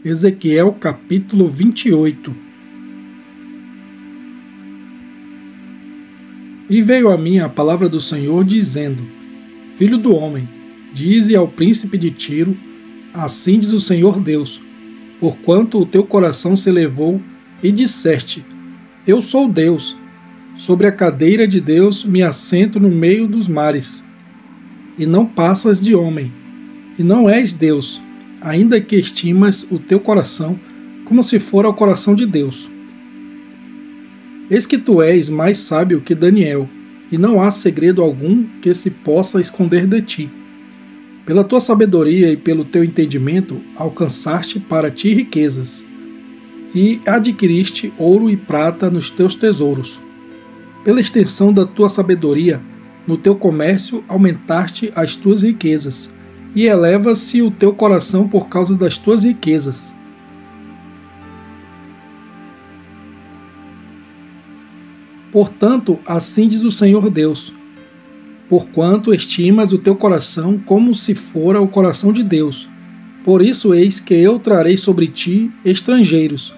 Ezequiel capítulo 28. E veio a mim a palavra do Senhor, dizendo: Filho do homem, dize ao príncipe de Tiro: Assim diz o Senhor Deus, porquanto o teu coração se elevou e disseste: Eu sou Deus, sobre a cadeira de Deus me assento no meio dos mares. E não passas de homem, e não és Deus, ainda que estimas o teu coração como se fora o coração de Deus. Eis que tu és mais sábio que Daniel, e não há segredo algum que se possa esconder de ti. Pela tua sabedoria e pelo teu entendimento alcançaste para ti riquezas, e adquiriste ouro e prata nos teus tesouros. Pela extensão da tua sabedoria, no teu comércio aumentaste as tuas riquezas, e eleva-se o teu coração por causa das tuas riquezas. Portanto, assim diz o Senhor Deus: porquanto estimas o teu coração como se fora o coração de Deus, por isso eis que eu trarei sobre ti estrangeiros,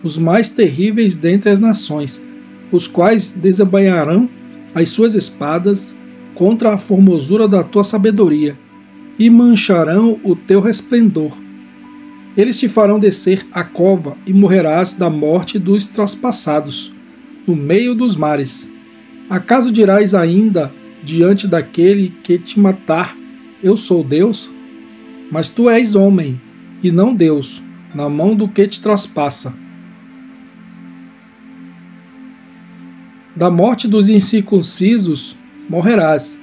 os mais terríveis dentre as nações, os quais desembainharão as suas espadas contra a formosura da tua sabedoria, e mancharão o teu resplendor. Eles te farão descer a cova, e morrerás da morte dos traspassados, no meio dos mares. Acaso dirás ainda diante daquele que te matar: Eu sou Deus? Mas tu és homem, e não Deus, na mão do que te traspassa. Da morte dos incircuncisos morrerás,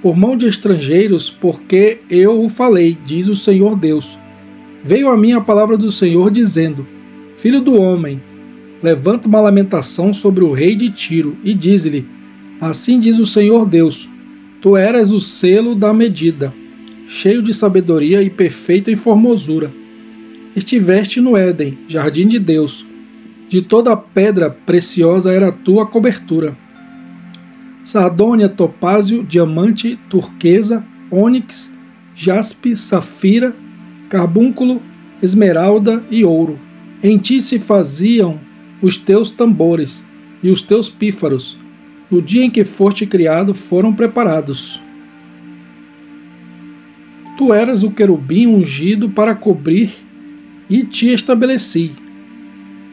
por mão de estrangeiros, porque eu o falei, diz o Senhor Deus. Veio a mim a palavra do Senhor, dizendo: Filho do homem, levanta uma lamentação sobre o rei de Tiro, e diz-lhe: Assim diz o Senhor Deus, tu eras o selo da medida, cheio de sabedoria e perfeito em formosura. Estiveste no Éden, jardim de Deus. De toda pedra preciosa era a tua cobertura. Sardônia, topázio, diamante, turquesa, ônix, jaspe, safira, carbúnculo, esmeralda e ouro. Em ti se faziam os teus tambores e os teus pífaros. No dia em que foste criado foram preparados. Tu eras o querubim ungido para cobrir, e te estabeleci.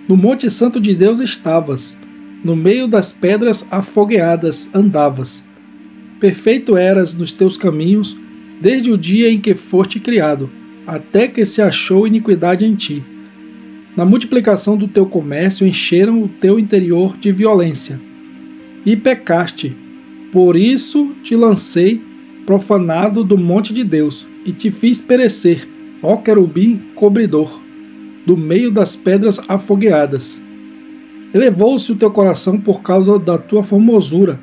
No monte santo de Deus estavas, no meio das pedras afogueadas andavas. Perfeito eras nos teus caminhos, desde o dia em que foste criado, até que se achou iniquidade em ti. Na multiplicação do teu comércio encheram o teu interior de violência. E pecaste, por isso te lancei profanado do monte de Deus, e te fiz perecer, ó querubim cobridor, do meio das pedras afogueadas. Elevou-se o teu coração por causa da tua formosura,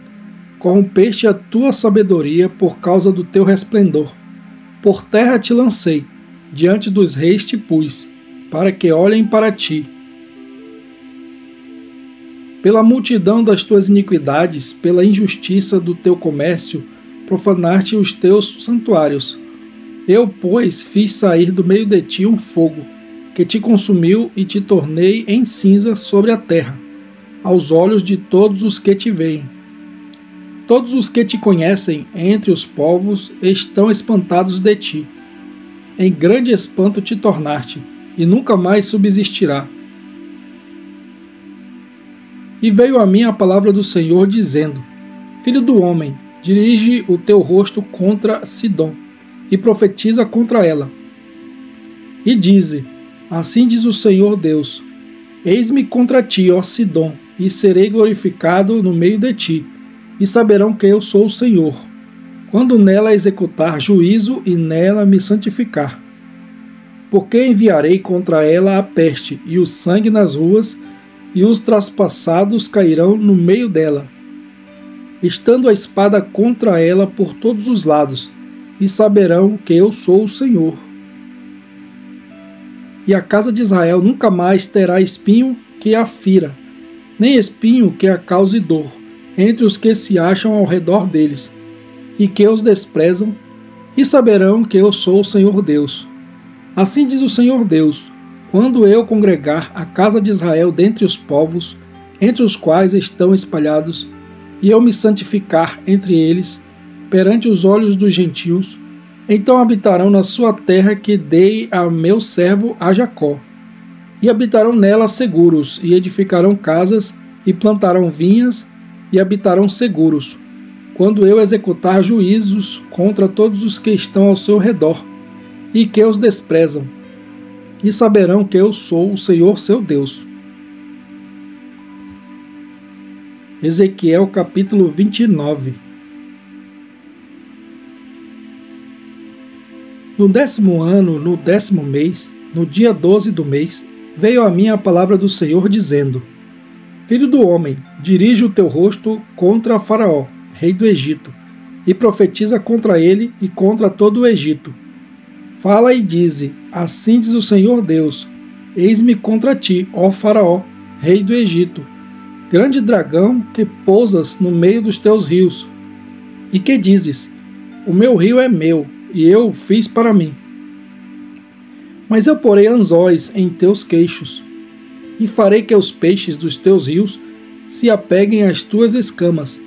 corrompeste a tua sabedoria por causa do teu resplendor. Por terra te lancei, diante dos reis te pus, para que olhem para ti. Pela multidão das tuas iniquidades, pela injustiça do teu comércio, profanaste os teus santuários. Eu, pois, fiz sair do meio de ti um fogo, que te consumiu e te tornei em cinza sobre a terra, aos olhos de todos os que te veem. Todos os que te conhecem entre os povos estão espantados de ti. Em grande espanto te tornaste, e nunca mais subsistirá. E veio a mim a palavra do Senhor, dizendo: Filho do homem, dirige o teu rosto contra Sidom, e profetiza contra ela. E dize: Assim diz o Senhor Deus: Eis-me contra ti, ó Sidom, e serei glorificado no meio de ti, e saberão que eu sou o Senhor, quando nela executar juízo e nela me santificar. Porque enviarei contra ela a peste e o sangue nas ruas, e os traspassados cairão no meio dela, estando a espada contra ela por todos os lados, e saberão que eu sou o Senhor. E a casa de Israel nunca mais terá espinho que a fira, nem espinho que a cause dor, entre os que se acham ao redor deles, e que os desprezam, e saberão que eu sou o Senhor Deus. Assim diz o Senhor Deus: quando eu congregar a casa de Israel dentre os povos, entre os quais estão espalhados, e eu me santificar entre eles, perante os olhos dos gentios, então habitarão na sua terra que dei a meu servo a Jacó. E habitarão nela seguros, e edificarão casas, e plantarão vinhas, e habitarão seguros, quando eu executar juízos contra todos os que estão ao seu redor, e que os desprezam, e saberão que eu sou o Senhor seu Deus. Ezequiel capítulo 29. No 10º ano, no 10º mês, no dia 12 do mês, veio a mim a palavra do Senhor dizendo: Filho do homem, dirige o teu rosto contra Faraó, rei do Egito, e profetiza contra ele e contra todo o Egito. Fala e dize: Assim diz o Senhor Deus: Eis-me contra ti, ó Faraó, rei do Egito, grande dragão que pousas no meio dos teus rios. E que dizes: O meu rio é meu, e eu o fiz para mim. Mas eu porei anzóis em teus queixos, e farei que os peixes dos teus rios se apeguem às tuas escamas,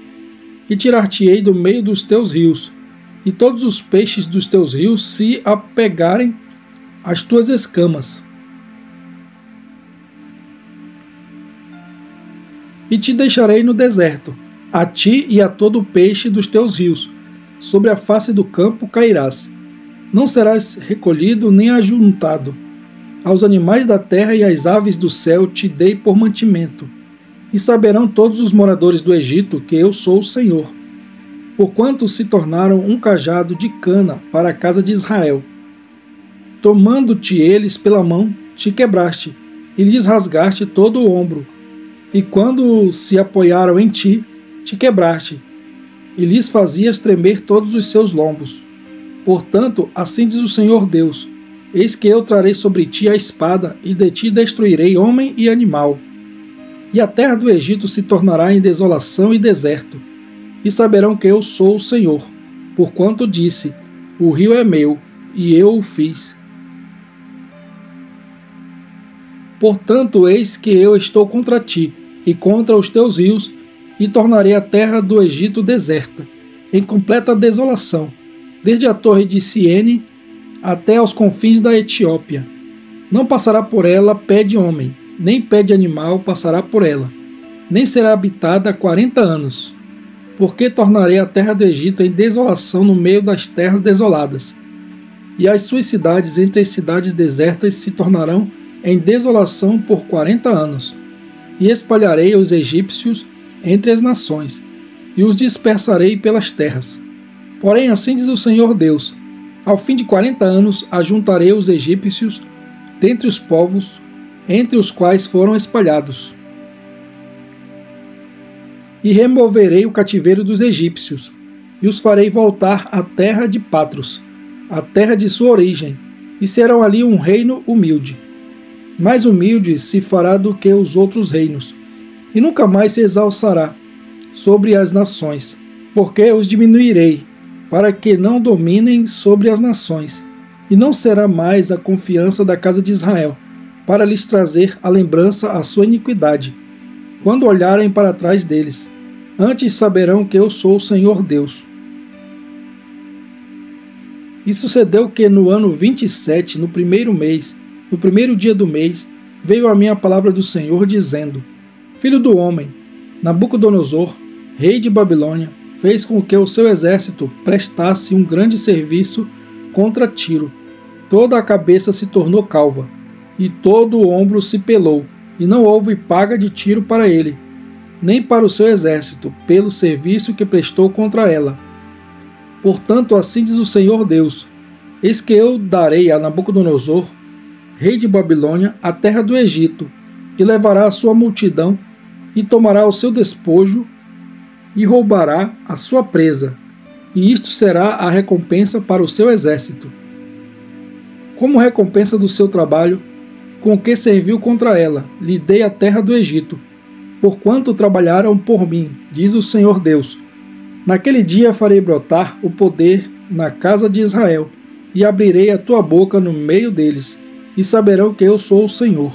e tirar-te-ei do meio dos teus rios, e todos os peixes dos teus rios se apegarem às tuas escamas. E te deixarei no deserto, a ti e a todo o peixe dos teus rios, sobre a face do campo cairás. Não serás recolhido nem ajuntado. Aos animais da terra e às aves do céu te dei por mantimento. E saberão todos os moradores do Egito que eu sou o Senhor. Porquanto se tornaram um cajado de cana para a casa de Israel. Tomando-te eles pela mão, te quebraste, e lhes rasgaste todo o ombro. E quando se apoiaram em ti, te quebraste, e lhes fazias tremer todos os seus lombos. Portanto, assim diz o Senhor Deus: Eis que eu trarei sobre ti a espada, e de ti destruirei homem e animal. E a terra do Egito se tornará em desolação e deserto, e saberão que eu sou o Senhor, porquanto disse: O rio é meu, e eu o fiz. Portanto, eis que eu estou contra ti, e contra os teus rios, e tornarei a terra do Egito deserta, em completa desolação, desde a torre de Siene até aos confins da Etiópia. Não passará por ela pé de homem, nem pé de animal passará por ela, nem será habitada há 40 anos. Porque tornarei a terra do Egito em desolação no meio das terras desoladas, e as suas cidades entre as cidades desertas se tornarão em desolação por 40 anos. E espalharei os egípcios entre as nações, e os dispersarei pelas terras. Porém, assim diz o Senhor Deus: Ao fim de 40 anos ajuntarei os egípcios dentre os povos, entre os quais foram espalhados. E removerei o cativeiro dos egípcios, e os farei voltar à terra de Patros, a terra de sua origem, e serão ali um reino humilde. Mais humilde se fará do que os outros reinos, e nunca mais se exalçará sobre as nações, porque os diminuirei, para que não dominem sobre as nações, e não será mais a confiança da casa de Israel, para lhes trazer a lembrança a sua iniquidade, quando olharem para trás deles. Antes saberão que eu sou o Senhor Deus. E sucedeu que no ano 27, no primeiro mês, no primeiro dia do mês, veio a mim a palavra do Senhor, dizendo: Filho do homem, Nabucodonosor, rei de Babilônia, fez com que o seu exército prestasse um grande serviço contra Tiro. Toda a cabeça se tornou calva, e todo o ombro se pelou, e não houve paga de Tiro para ele, nem para o seu exército, pelo serviço que prestou contra ela. Portanto, assim diz o Senhor Deus: Eis que eu darei a Nabucodonosor, rei de Babilônia, a terra do Egito, que levará a sua multidão, e tomará o seu despojo, e roubará a sua presa, e isto será a recompensa para o seu exército. Como recompensa do seu trabalho, com que serviu contra ela, lhe dei a terra do Egito, porquanto trabalharam por mim, diz o Senhor Deus. Naquele dia farei brotar o poder na casa de Israel, e abrirei a tua boca no meio deles, e saberão que eu sou o Senhor.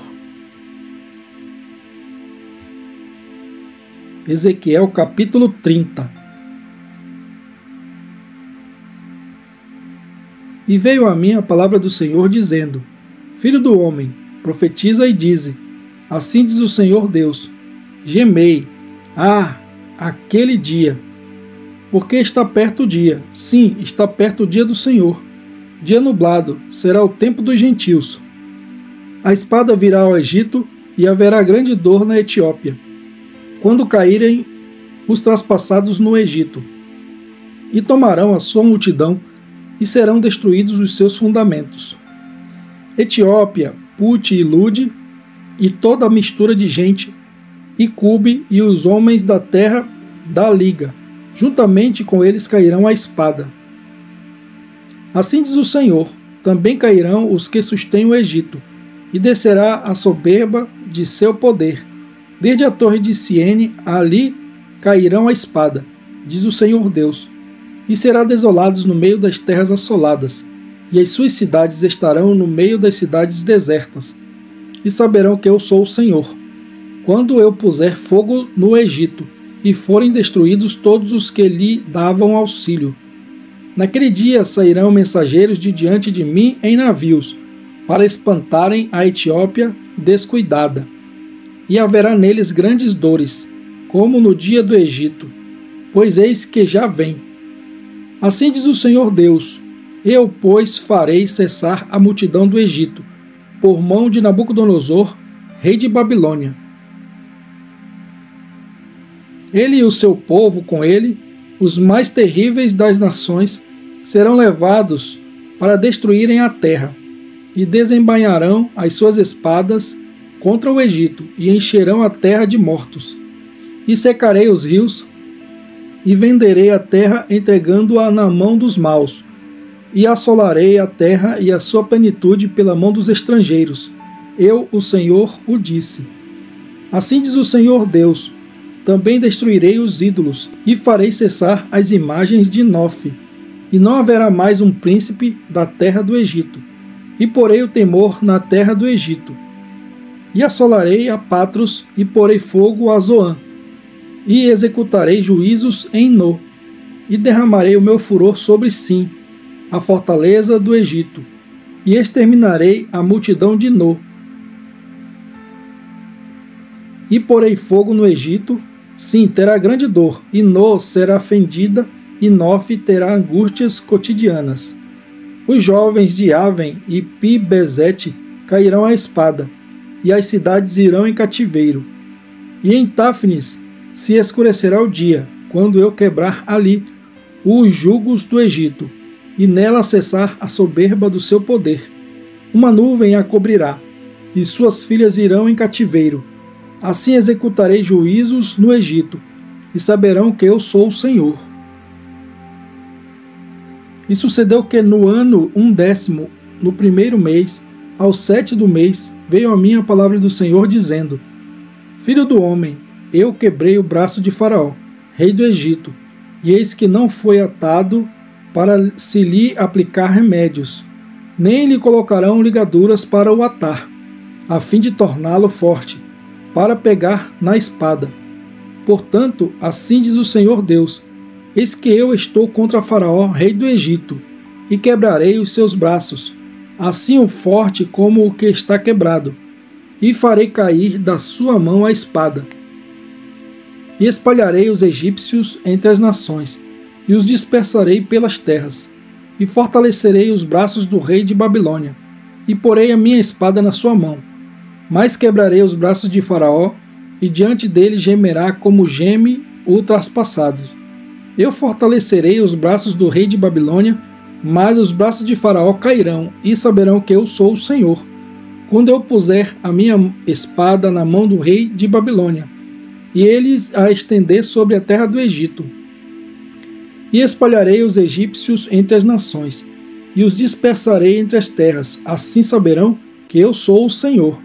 Ezequiel capítulo 30. E veio a mim a palavra do Senhor, dizendo: Filho do homem, profetiza e dize: Assim diz o Senhor Deus: Gemei, aquele dia, porque está perto o dia, sim, está perto o dia do Senhor. Dia nublado será o tempo dos gentios. A espada virá ao Egito, e haverá grande dor na Etiópia, quando caírem os traspassados no Egito. E tomarão a sua multidão, e serão destruídos os seus fundamentos. Etiópia, Pute e Lude, e toda a mistura de gente, e Cube e os homens da terra da liga, juntamente com eles cairão a espada. Assim diz o Senhor: também cairão os que sustêm o Egito, e descerá a soberba de seu poder. Desde a torre de Siene, ali cairão a espada, diz o Senhor Deus, e será desolados no meio das terras assoladas, e as suas cidades estarão no meio das cidades desertas, e saberão que eu sou o Senhor, quando eu puser fogo no Egito, e forem destruídos todos os que lhe davam auxílio. Naquele dia sairão mensageiros de diante de mim em navios, para espantarem a Etiópia descuidada, e haverá neles grandes dores, como no dia do Egito, pois eis que já vem. Assim diz o Senhor Deus: eu, pois, farei cessar a multidão do Egito, por mão de Nabucodonosor, rei de Babilônia. Ele e o seu povo com ele, os mais terríveis das nações, serão levados para destruírem a terra, e desembainharão as suas espadas contra o Egito, e encherão a terra de mortos. E secarei os rios, e venderei a terra, entregando-a na mão dos maus, e assolarei a terra e a sua plenitude pela mão dos estrangeiros. Eu, o Senhor, o disse. Assim diz o Senhor Deus: também destruirei os ídolos, e farei cessar as imagens de Nofe, e não haverá mais um príncipe da terra do Egito, e porei o temor na terra do Egito. E assolarei a Patros, e porei fogo a Zoã, e executarei juízos em No, e derramarei o meu furor sobre Sim, a fortaleza do Egito, e exterminarei a multidão de No. E porei fogo no Egito, sim, terá grande dor, e No será fendida, e Nofe terá angústias cotidianas. Os jovens de Aven e Pi-Besete cairão à espada, e as cidades irão em cativeiro. E em Táfnis se escurecerá o dia, quando eu quebrar ali os jugos do Egito, e nela cessar a soberba do seu poder. Uma nuvem a cobrirá, e suas filhas irão em cativeiro. Assim executarei juízos no Egito, e saberão que eu sou o Senhor. E sucedeu que no ano 10º, no primeiro mês, ao 7 do mês, veio a mim a palavra do Senhor, dizendo: Filho do homem, eu quebrei o braço de Faraó, rei do Egito, e eis que não foi atado para se lhe aplicar remédios, nem lhe colocarão ligaduras para o atar, a fim de torná-lo forte, para pegar na espada. Portanto, assim diz o Senhor Deus: eis que eu estou contra Faraó, rei do Egito, e quebrarei os seus braços, assim o forte como o que está quebrado, e farei cair da sua mão a espada. E espalharei os egípcios entre as nações, e os dispersarei pelas terras, e fortalecerei os braços do rei de Babilônia, e porei a minha espada na sua mão. Mas quebrarei os braços de Faraó, e diante dele gemerá como geme o traspassado. Eu fortalecerei os braços do rei de Babilônia, mas os braços de Faraó cairão, e saberão que eu sou o Senhor, quando eu puser a minha espada na mão do rei de Babilônia, e ele a estender sobre a terra do Egito. E espalharei os egípcios entre as nações, e os dispersarei entre as terras, assim saberão que eu sou o Senhor.